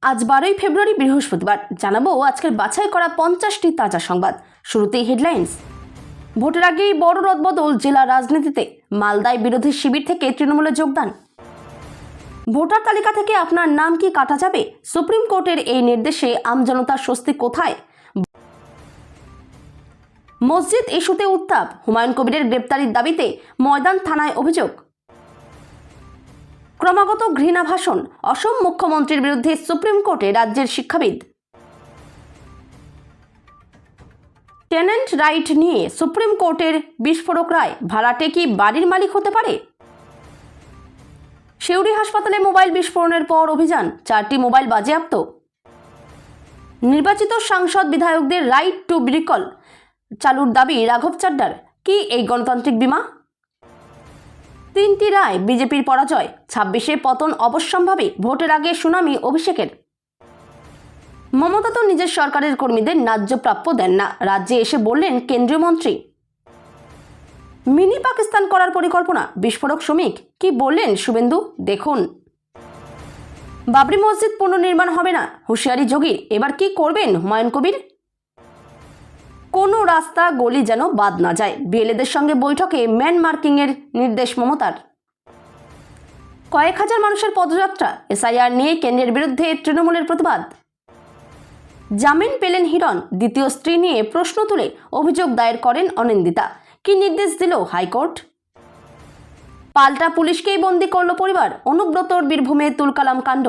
আজ 12ই ফেব্রুয়ারি বৃহস্পতিবার জানাবো আজকের বাছাই করা 50টি তাজা সংবাদ। শুরুতেই হেডলাইন্স। ভোটের আগেই বড় রদবদল জেলা রাজনীতিতে। মালদায় বিরোধী শিবির থেকে তৃণমূলে যোগদান। ভোটার তালিকা থেকে আপনার নাম কি কাটা যাবে? সুপ্রিম কোর্টের এই নির্দেশে আমজনতার স্বস্তি কোথায়? মসজিদ ইস্যুতে উত্তাপ। হুমায়ুন কবিরের গ্রেপ্তারির দাবিতে ময়দান থানায় অভিযোগ। ক্রমাগত ঘৃণা ভাষণ। অসম মুখ্যমন্ত্রীর বিরুদ্ধে সুপ্রিম কোর্টে রাজ্যের শিক্ষাবিদ। টেনেন্ট রাইট নিয়ে সুপ্রিম কোর্টের বিস্ফোরক রায়। ভাড়াটে কি বাড়ির মালিক হতে পারে? সিউড়ি হাসপাতালে মোবাইল বিস্ফোরণের পর অভিযান। 4টি মোবাইল বাজেয়াপ্ত। নির্বাচিত সাংসদ বিধায়কদের রাইট টু রিকল চালুর দাবি রাঘব চাড্ডার। কি এই গণতান্ত্রিক বিমা? 3টি রায় বিজেপির পরাজয়। 26-এ পতন অবশ্যম্ভাবী। ভোটের আগে সুনামি অভিষেকের। মমতা তো নিজের সরকারের কর্মীদের ন্যায্য প্রাপ্য দেন না, রাজ্যে এসে বললেন কেন্দ্রীয় মন্ত্রী। মিনি পাকিস্তান করার পরিকল্পনা। বিস্ফোরক শ্রমিক কি বললেন শুভেন্দু, দেখুন। বাবরি মসজিদ পুনর্নির্মাণ হবে না, হুঁশিয়ারি যোগীর। এবার কি করবেন হুমায়ুন কবির? কোনো রাস্তা গলি যেন বাদ না যায়। বিএলএদের সঙ্গে বৈঠকে ম্যান মার্কিং এর নির্দেশ মমতার। কয়েক হাজার মানুষের পদযাত্রা। এসআইআর নিয়ে কেন্দ্রের বিরুদ্ধে তৃণমূলের প্রতিবাদ। জামিন পেলেন হিরণ। দ্বিতীয় স্ত্রী নিয়ে প্রশ্ন তুলে অভিযোগ দায়ের করেন অনিন্দিতা। কি নির্দেশ দিল হাইকোর্ট? পাল্টা পুলিশকেই বন্দী করল পরিবার। অনুব্রতর বীরভূমে তুলকালাম কাণ্ড।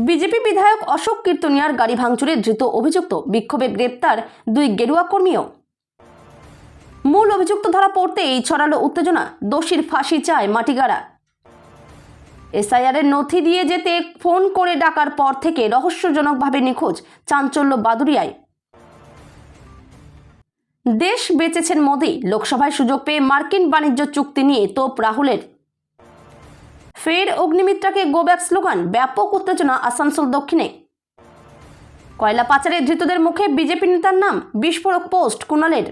বিজেপি বিধায়ক অশোক কীর্তনিয়ার গাড়ি ভাঙচুরে ধৃত অভিযুক্ত। বিক্ষোভে গ্রেপ্তার 2 গেরুয়া কর্মীও। মূল অভিযুক্ত ধরা পড়তেই ছড়ালো উত্তেজনা। দোষীর ফাঁসি চায় মাটিগাড়া। এসআইআরের নথি দিয়ে যেতে ফোন করে ডাকার পর থেকে রহস্যজনকভাবে নিখোঁজ। চাঞ্চল্য বাদুড়িয়ায়। দেশ বেচেছেন মোদি। লোকসভায় সুযোগ পেয়ে মার্কিন বাণিজ্য চুক্তি নিয়ে তোপ রাহুলের। ফের অগ্নিমিত্রাকে গো ব্যাক স্লোগান। ব্যাপক উত্তেজনা আসানসোল দক্ষিণে। কয়লা পাচারে ধৃতদের মুখে বিজেপি নেতার নাম। বিস্ফোরক পোস্ট কুণালের।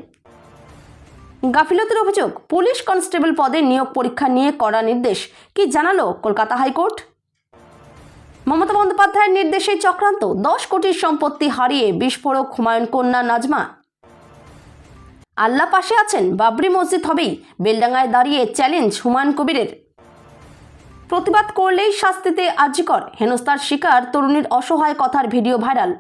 গাফিলতির অভিযোগ। পুলিশ কনস্টেবল পদে নিয়োগ পরীক্ষা নিয়ে কড়া নির্দেশ। কি জানালো কলকাতা হাইকোর্ট? মমতা বন্দ্যোপাধ্যায়ের নির্দেশে চক্রান্ত। 10 কোটির সম্পত্তি হারিয়ে বিস্ফোরক হুমায়ুন কন্যা নাজমা। আল্লাহ পাশে আছেন, বাবরি মসজিদ হবেই। বেলডাঙ্গায় দাঁড়িয়ে চ্যালেঞ্জ হুমায়ুন কবিরের। প্রতিবাদ করলেই শাস্তিতে আর্জিকর। হেনস্থার শিকার তরুণীর অসহায় কথার ভিডিও ভাইরাল।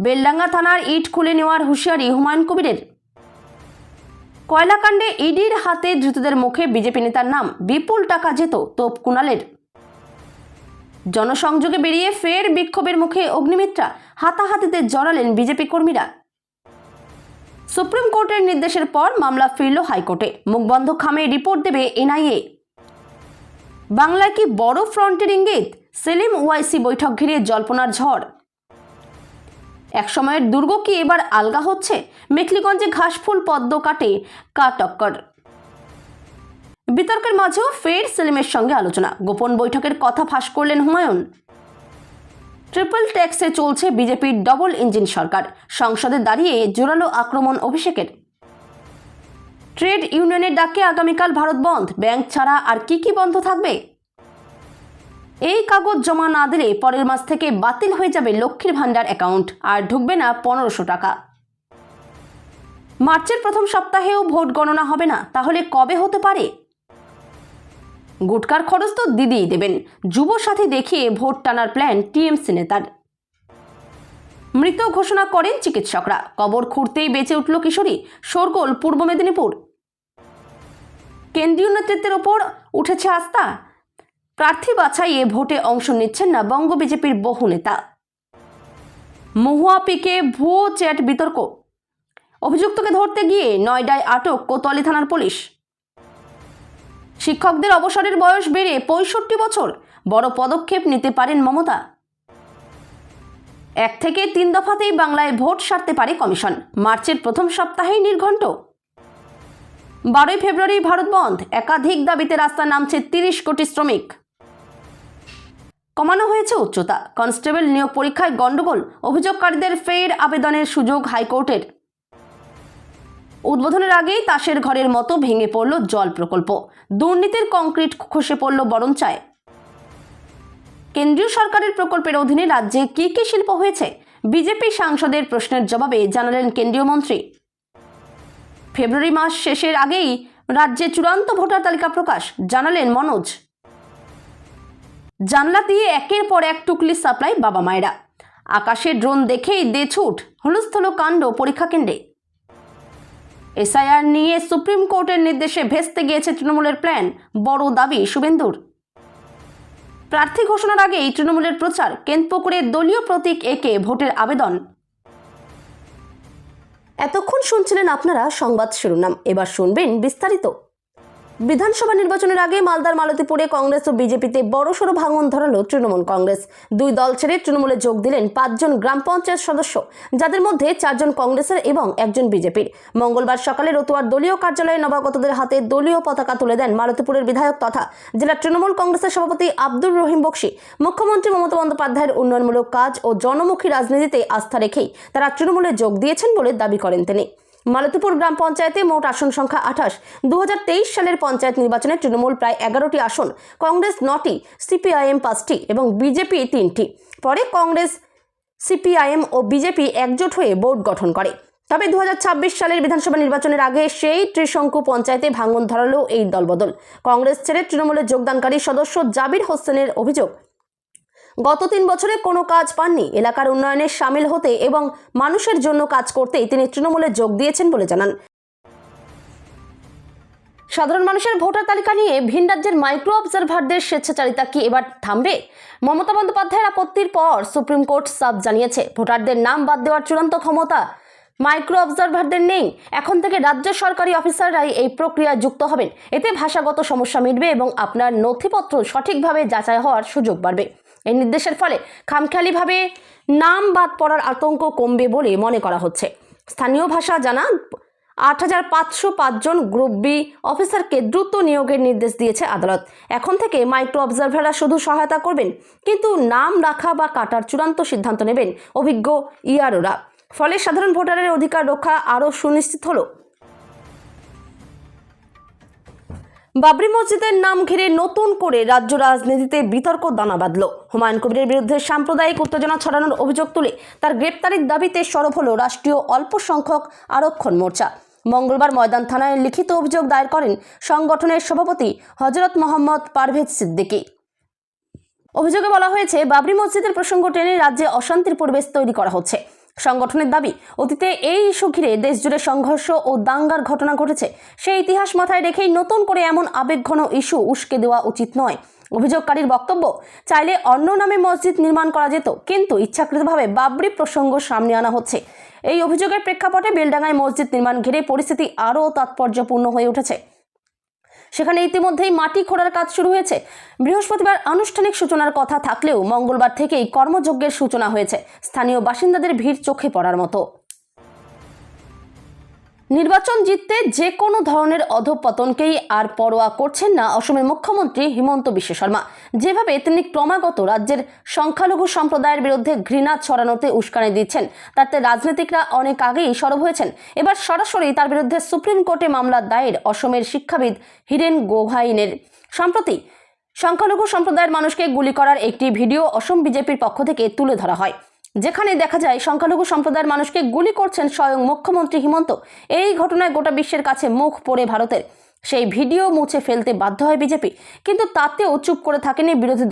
বেলডাঙ্গা থানার ইট খুলে নেওয়ার হুঁশিয়ারি হুমায়ুন কবিরের। কয়লাকাণ্ডে ইডির হাতে ধৃতদের মুখে বিজেপি নেতার নাম। বিপুল টাকা যেত তোপ কুণালের। জনসংযোগে বেরিয়ে ফের বিক্ষোভের মুখে অগ্নিমিত্রা। হাতাহাতিতে জড়ালেন বিজেপি কর্মীরা। সুপ্রিম কোর্টের নির্দেশের পর মামলা ফিরল হাইকোর্টে। মুখবন্ধ খামে রিপোর্ট দেবে এনআইএ। বাংলায় কি বড় ফ্রন্টের ইঙ্গিত? সেলিম ওয়াইসি বৈঠক ঘিরে জল্পনার ঝড়। একসময়ের দুর্গ কি এবার আলগা হচ্ছে? মেখলিগঞ্জে ঘাসফুল পদ্ম কাটে টক্কর। বিতর্কের মাঝেও ফের সেলিমের সঙ্গে আলোচনা। গোপন বৈঠকের কথা ফাঁস করলেন হুমায়ুন। ট্রিপল ট্যাক্সে চলছে বিজেপির ডবল ইঞ্জিন সরকার। সংসদে দাঁড়িয়ে জোরালো আক্রমণ অভিষেকের। ট্রেড ইউনিয়নের ডাকে আগামীকাল ভারত বন্ধ। ব্যাংক ছাড়া আর কি বন্ধ থাকবে? এই কাগজ জমা না দিলে পরের মাস থেকে বাতিল হয়ে যাবে লক্ষ্মীর ভান্ডার অ্যাকাউন্ট। আর ঢুকবে না 1500 টাকা। মার্চের প্রথম সপ্তাহেও ভোট গণনা হবে না, তাহলে কবে হতে পারে? গুটকার খরচ তো দিদিই দেবেন। যুব সাথী দেখিয়ে ভোট টানার প্ল্যান টিএমসি নেতার। মৃত ঘোষণা করেন চিকিৎসকরা। কবর খুঁড়তেই বেঁচে উঠল কিশোরী। শোরগোল পূর্ব মেদিনীপুর। কেন্দ্রীয় নেতৃত্বের ওপর উঠেছে আস্থা। প্রার্থী বাছাইয়ে ভোটে অংশ নিচ্ছেন না বঙ্গ বিজেপির বহু নেতা। মহুয়া পিকে ভুয়ো চ্যাট বিতর্ক। অভিযুক্তকে ধরতে গিয়ে নয়ডায় আটক কোতোয়ালি থানার পুলিশ। শিক্ষকদের অবসরের বয়স বেড়ে 65 বছর। বড় পদক্ষেপ নিতে পারেন মমতা। 1 থেকে 3 দফাতেই বাংলায় ভোট সারতে পারে কমিশন। মার্চের প্রথম সপ্তাহেই নির্ঘণ্ট। 12ই ফেব্রুয়ারি ভারত বন্ধ। একাধিক দাবিতে রাস্তায় নামছে 30 কোটি শ্রমিক। কমানো হয়েছে উচ্চতা। কনস্টেবল নিয়োগ পরীক্ষায় গন্ডগোল। অভিযোগকারীদের ফের আবেদনের সুযোগ হাইকোর্টের। উদ্বোধনের আগেই তাসের ঘরের মতো ভেঙে পড়ল জল প্রকল্প। দুর্নীতির কংক্রিট খসে পড়ল বরঞ্চায়। কেন্দ্রীয় সরকারের প্রকল্পের অধীনে রাজ্যে কি কি শিল্প হয়েছে? বিজেপি সাংসদের প্রশ্নের জবাবে জানালেন কেন্দ্রীয় মন্ত্রী। ফেব্রুয়ারি মাস শেষের আগেই রাজ্যে চূড়ান্ত ভোটার তালিকা প্রকাশ, জানালেন মনোজ। জানলা দিয়ে একের পর এক টুকলি সাপ্লাই বাবা মায়েরা। আকাশে ড্রোন দেখেই দে ছুট, হুলস্থুল কাণ্ড পরীক্ষা কেন্দ্রে। এসআইআর নিয়ে সুপ্রিম কোর্টের নির্দেশে ভেস্তে গিয়েছে তৃণমূলের প্ল্যান, বড় দাবি শুভেন্দুর। প্রার্থী ঘোষণার আগেই তৃণমূলের প্রচার, কেন্দ্রপুকুরে দলীয় প্রতীক এঁকে ভোটের আবেদন। এতক্ষণ শুনছিলেন আপনারা সংবাদ শিরোনাম, এবার শুনবেন বিস্তারিত। বিধানসভা নির্বাচনের আগে মালদার মালতীপুরে কংগ্রেস ও বিজেপিতে বড়সড় ভাঙন ধরালো তৃণমূল কংগ্রেস। দুই দল ছেড়ে তৃণমূলে যোগ দিলেন 5 জন গ্রাম পঞ্চায়েত সদস্য, যাদের মধ্যে 4 জন কংগ্রেসের এবং 1 জন বিজেপির। মঙ্গলবার সকালে রতুয়ার দলীয় কার্যালয়ে নবাগতদের হাতে দলীয় পতাকা তুলে দেন মালতীপুরের বিধায়ক তথা জেলা তৃণমূল কংগ্রেসের সভাপতি আব্দুর রহিম বক্সী। মুখ্যমন্ত্রী মমতা বন্দ্যোপাধ্যায়ের উন্নয়নমূলক কাজ ও জনমুখী রাজনীতিতে আস্থা রেখেই তারা তৃণমূলে যোগ দিয়েছেন বলে দাবি করেন তিনি। মালতীপুর গ্রাম পঞ্চায়েতে মোট আসন সংখ্যা 28। 2023 সালের পঞ্চায়েত নির্বাচনে তৃণমূল প্রায় 11টি আসন, কংগ্রেস 9টি, সিপিআইএম 5টি এবং বিজেপি 3টি। পরে কংগ্রেস, সিপিআইএম ও বিজেপি একজোট হয়ে বোর্ড গঠন করে। তবে 2026 সালের বিধানসভা নির্বাচনের আগে সেই ত্রিশঙ্কু পঞ্চায়েতে ভাঙন ধরালো এই দলবদল। কংগ্রেস ছেড়ে তৃণমূলে যোগদানকারী সদস্য জাবির হোসেনের অভিযোগ, গত 3 বছরে কোনো কাজ পাননি। এলাকার উন্নয়নে সামিল হতে এবং মানুষের জন্য কাজ করতেই তিনি তৃণমূলে যোগ দিয়েছেন বলে জানান। সাধারণ মানুষের ভোটার তালিকা নিয়ে ভিন রাজ্যের মাইক্রো অবজারভারদের স্বেচ্ছাচারিতা কি এবার থামবে? মমতা বন্দ্যোপাধ্যায়ের আপত্তির পর সুপ্রিম কোর্ট সাফ জানিয়েছে, ভোটারদের নাম বাদ দেওয়ার চূড়ান্ত ক্ষমতা মাইক্রো অবজারভারদের নেই। এখন থেকে রাজ্য সরকারি অফিসাররাই এই প্রক্রিয়ায় যুক্ত হবেন। এতে ভাষাগত সমস্যা মিটবে এবং আপনার নথিপত্র সঠিকভাবে যাচাই হওয়ার সুযোগ বাড়বে। এই নির্দেশের ফলে খামখেয়ালিভাবে নাম বাদ পড়ার আতঙ্ক কমবে বলে মনে করা হচ্ছে। স্থানীয় ভাষা জানা 8505 জন গ্রুপ বি অফিসারকে দ্রুত নিয়োগের নির্দেশ দিয়েছে আদালত। এখন থেকে মাইক্রো অবজারভাররা শুধু সহায়তা করবেন, কিন্তু নাম রাখা বা কাটার চূড়ান্ত সিদ্ধান্ত নেবেন অভিজ্ঞ ইআরওরা। ফলে সাধারণ ভোটারের অধিকার রক্ষা আরও সুনিশ্চিত হলো। বাবরি মসজিদের নাম ঘিরে নতুন করে রাজ্য রাজনীতিতে বিতর্ক দানা বাঁধল। হুমায়ুন কবিরের বিরুদ্ধে সাম্প্রদায়িক উত্তেজনা ছড়ানোর অভিযোগ তুলে তার গ্রেপ্তারের দাবিতে সরব হল রাষ্ট্রীয় অল্প সংখ্যক আরক্ষণ মোর্চা। মঙ্গলবার ময়দান থানায় লিখিত অভিযোগ দায়ের করেন সংগঠনের সভাপতি হযরত মোহাম্মদ পারভেজ সিদ্দিকী। অভিযোগে বলা হয়েছে, বাবরি মসজিদের প্রসঙ্গ টেনে রাজ্যে অশান্তির পরিবেশ তৈরি করা হচ্ছে। সংগঠনের দাবি, অতীতে এই ইস্যু ঘিরে দেশজুড়ে সংঘর্ষ ও দাঙ্গার ঘটনা ঘটেছে। সেই ইতিহাস মাথায় রেখেই নতুন করে এমন আবেগঘন ইস্যু উস্কে দেওয়া উচিত নয়। অভিযোগকারীর বক্তব্য, চাইলে অন্য নামে মসজিদ নির্মাণ করা যেত, কিন্তু ইচ্ছাকৃতভাবে বাবরি প্রসঙ্গ সামনে আনা হচ্ছে। এই অভিযোগের প্রেক্ষাপটে বেলডাঙ্গায় মসজিদ নির্মাণ ঘিরে পরিস্থিতি আরও তাৎপর্যপূর্ণ হয়ে উঠেছে। সেখানে ইতিমধ্যেই মাটি খোঁড়ার কাজ শুরু হয়েছে। বৃহস্পতিবার আনুষ্ঠানিক সূচনার কথা থাকলেও মঙ্গলবার থেকেই কর্মযজ্ঞের সূচনা হয়েছে। স্থানীয় বাসিন্দাদের ভিড় চোখে পড়ার মতো। নির্বাচন জিততে যে কোনো ধরনের অধঃপতনকেই আর পরোয়া করছেন না অসমের মুখ্যমন্ত্রী হিমন্ত বিশ্ব শর্মা। যেভাবে তিনি ক্রমাগত রাজ্যের সংখ্যালঘু সম্প্রদায়ের বিরুদ্ধে ঘৃণা ছড়ানোতে উস্কানি দিচ্ছেন, তাতে রাজনীতিকরা অনেক আগেই সরব হয়েছেন। এবার সরাসরি তার বিরুদ্ধে সুপ্রিম কোর্টে মামলা দায়ের অসমের শিক্ষাবিদ হিরেন গোহাইনের। সম্প্রতি সংখ্যালঘু সম্প্রদায়ের মানুষকে গুলি করার একটি ভিডিও অসম বিজেপির পক্ষ থেকে তুলে ধরা হয়, যেখানে দেখা যায় সংখ্যালঘু সম্প্রদায়ের মানুষকে গুলি করছেন স্বয়ং মুখ্যমন্ত্রী হিমন্ত। এই ঘটনায় গোটা বিশ্বের কাছে মুখ পোড়ে ভারতের। সেই ভিডিও মুছে ফেলতে বাধ্য হয় বিজেপি, কিন্তু তাতেও চুপ করে থাকেনি বিরোধী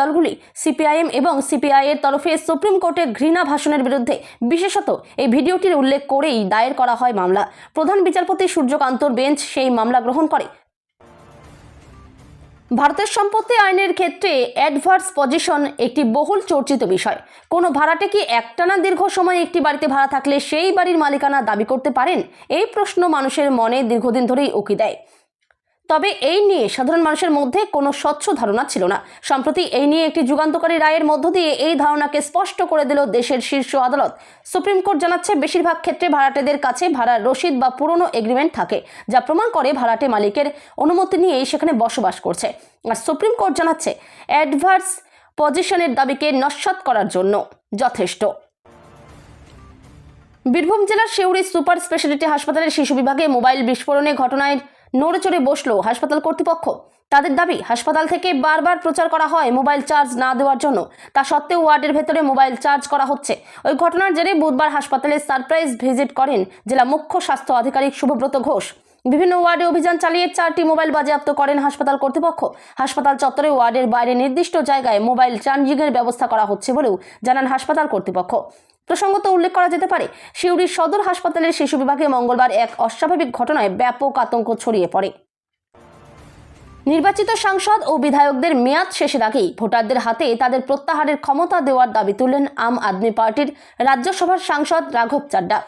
দলগুলি। সিপিআইএম এবং সিপিআই এর তরফে সুপ্রিম কোর্টে ঘৃণা ভাষণের বিরুদ্ধে বিশেষত এই ভিডিওটির উল্লেখ করেই দায়ের করা হয় মামলা। প্রধান বিচারপতি সূর্যকান্তর বেঞ্চ সেই মামলা গ্রহণ করে। ভারতের সম্পত্তি আইনের ক্ষেত্রে অ্যাডভার্স পজিশন একটি বহুল চর্চিত বিষয়। কোনো ভাড়াটে কি একটানা দীর্ঘ সময় একটি বাড়িতে ভাড়া থাকলে সেই বাড়ির মালিকানা দাবি করতে পারেন? এই প্রশ্ন মানুষের মনে দীর্ঘদিন ধরেই উকি দেয়। তবে এই নিয়ে সাধারণ মানুষের মধ্যে কোনো স্বচ্ছ ধারণা ছিল না। সম্প্রতি এই নিয়ে একটি যুগান্তকারী রায়ের মধ্য দিয়ে এই ধারণাকে স্পষ্ট করে দিল দেশের শীর্ষ আদালত। সুপ্রিম কোর্ট জানাচ্ছে, বেশিরভাগ ক্ষেত্রে ভাড়াটেদের কাছে ভাড়ার রসিদ বা পুরনো এগ্রিমেন্ট থাকে, যা প্রমাণ করে ভাড়াটে মালিকের অনুমতি নিয়েই সেখানে বসবাস করছে। আর সুপ্রিম কোর্ট জানাচ্ছে, অ্যাডভার্স পজিশনের দাবিকে নস্যাৎ করার জন্য যথেষ্ট। বীরভূম জেলার সিউড়ি সুপার স্পেশালিটি হাসপাতালের শিশু বিভাগে মোবাইল বিস্ফোরণে ঘটনায় নড়ে চড়ে বসলো হাসপাতাল কর্তৃপক্ষ। তাদের দাবি, হাসপাতাল থেকে বারবার প্রচার করা হয় মোবাইল চার্জ না দেওয়ার জন্য, তা সত্ত্বেও ওয়ার্ডের ভেতরে মোবাইল চার্জ করা হচ্ছে। ওই ঘটনার জেরে বুধবার হাসপাতালে সারপ্রাইজ ভিজিট করেন জেলা মুখ্য স্বাস্থ্য আধিকারিক শুভব্রত ঘোষ। বিভিন্ন ওয়ার্ডে অভিযান চালিয়ে 4টি মোবাইল বাজেয়াপ্ত করেন হাসপাতাল কর্তৃপক্ষ। হাসপাতাল চত্বরে ওয়ার্ডের বাইরে নির্দিষ্ট জায়গায় মোবাইল চার্জিংয়ের ব্যবস্থা করা হচ্ছে বলেও জানান হাসপাতাল কর্তৃপক্ষ। প্রসঙ্গত উল্লেখ করা যেতে পারে, সিউড়ি সদর হাসপাতালের শিশু বিভাগে মঙ্গলবার এক অস্বাভাবিক ঘটনায় ব্যাপক আতঙ্ক ছড়িয়ে পড়ে। নির্বাচিত সাংসদ ও বিধায়কদের মেয়াদ শেষের আগেই ভোটারদের হাতে তাদের প্রত্যাহারের ক্ষমতা দেওয়ার দাবি তুললেন আম আদমি পার্টির রাজ্যসভার সাংসদ রাঘব চাড্ডা।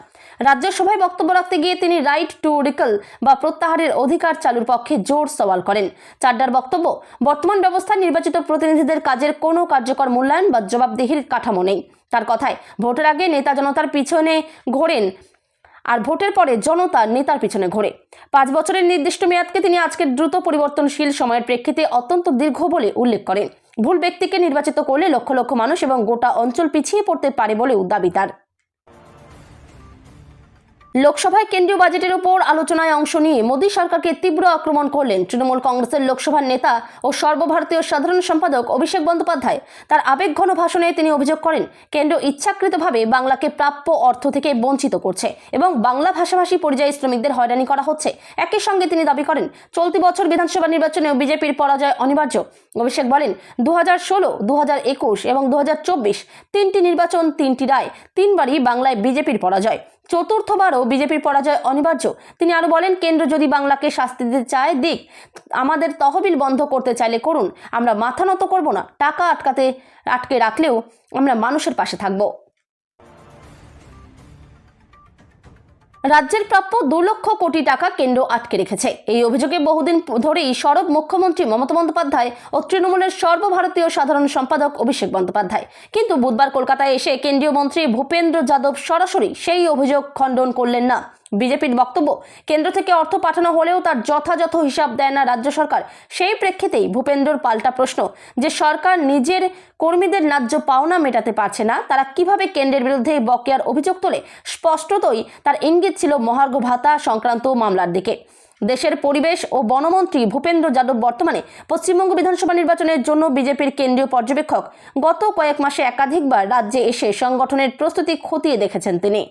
রাজ্যসভায় বক্তব্য রাখতে গিয়ে তিনি রাইট টু রিকল বা প্রত্যাহারের অধিকার চালুর পক্ষে জোর সওয়াল করেন। চাড্ডার বক্তব্য, বর্তমান ব্যবস্থায় নির্বাচিত প্রতিনিধিদের কাজের কোনো কার্যকর মূল্যায়ন বা জবাবদিহির কাঠামো নেই। তার কথায়, ভোটের আগে নেতা জনতার পিছনে ঘোরেন আর ভোটের পরে জনতা নেতার পিছনে ঘোরে। 5 বছরের নির্দিষ্ট মেয়াদকে তিনি আজকের দ্রুত পরিবর্তনশীল সময়ের প্রেক্ষিতে অত্যন্ত দীর্ঘ বলে উল্লেখ করেন। ভুল ব্যক্তিকে নির্বাচিত করলে লক্ষ লক্ষ মানুষ এবং গোটা অঞ্চল পিছিয়ে পড়তে পারে বলেও দাবি তার। লোকসভায় কেন্দ্রীয় বাজেটের উপর আলোচনায় অংশ নিয়ে মোদী সরকারকে তীব্র আক্রমণ করলেন তৃণমূল কংগ্রেসের লোকসভার নেতা ও সর্বভারতীয় সাধারণ সম্পাদক অভিষেক বন্দ্যোপাধ্যায়। তার আবেগঘন ভাষণে তিনি অভিযোগ করেন, কেন্দ্র ইচ্ছাকৃতভাবে বাংলাকে প্রাপ্য অর্থ থেকে বঞ্চিত করছে এবং বাংলা ভাষাভাষী পরিযায়ী শ্রমিকদের হয়রানি করা হচ্ছে। একই সঙ্গে তিনি দাবি করেন, চলতি বছর বিধানসভা নির্বাচনেও বিজেপির পরাজয় অনিবার্য। অভিষেক বলেন, 2016, 2021 এবং 2024 তিনটি নির্বাচন, তিনটি রায়, তিনবারই বাংলায় বিজেপির পরাজয়। চতুর্থবারও বিজেপির পরাজয় অনিবার্য। তিনি আরো বলেন, কেন্দ্র যদি বাংলাকে শাস্তি দিতে চায় দিক, আমাদের তহবিল বন্ধ করতে চাইলে করুন, আমরা মাথা নত করব না। টাকা আটকে রাখলেও আমরা মানুষের পাশে থাকব। রাজ্যের প্রাপ্য 2 লক্ষ কোটি টাকা কেন্দ্র আটকে রেখেছে। এই অভিযোগে বহুদিন ধরেই সরব মুখ্যমন্ত্রী মমতা বন্দ্যোপাধ্যায় ও তৃণমূলের সর্বভারতীয় সাধারণ সম্পাদক অভিষেক বন্দ্যোপাধ্যায়। কিন্তু বুধবার কলকাতায় এসে কেন্দ্রীয় মন্ত্রী ভূপেন্দ্র যাদব সরাসরি সেই অভিযোগ খণ্ডন করলেন না। বিজেপির বক্তব্য, কেন্দ্র থেকে অর্থ পাঠানো হলেও তার যথাযথ হিসাব দেয় না রাজ্য সরকার। সেই প্রেক্ষিতেই ভূপেন্দ্রর পাল্টা প্রশ্ন, যে সরকার নিজের কর্মীদের ন্যায্য পাওনা মেটাতে পারছে না, তারা কিভাবে কেন্দ্রের বিরুদ্ধে বকেয়ার অভিযোগ তোলে? স্পষ্টতই তার ইঙ্গিত ছিল মহার্ঘ ভাতা সংক্রান্ত মামলার দিকে। দেশের পরিবেশ ও বনমন্ত্রী ভূপেন্দ্র যাদব বর্তমানে পশ্চিমবঙ্গ বিধানসভা নির্বাচনের জন্য বিজেপির কেন্দ্রীয় পর্যবেক্ষক। গত কয়েক মাসে একাধিকবার রাজ্যে এসে সংগঠনের প্রস্তুতি খতিয়ে দেখেছেন তিনি।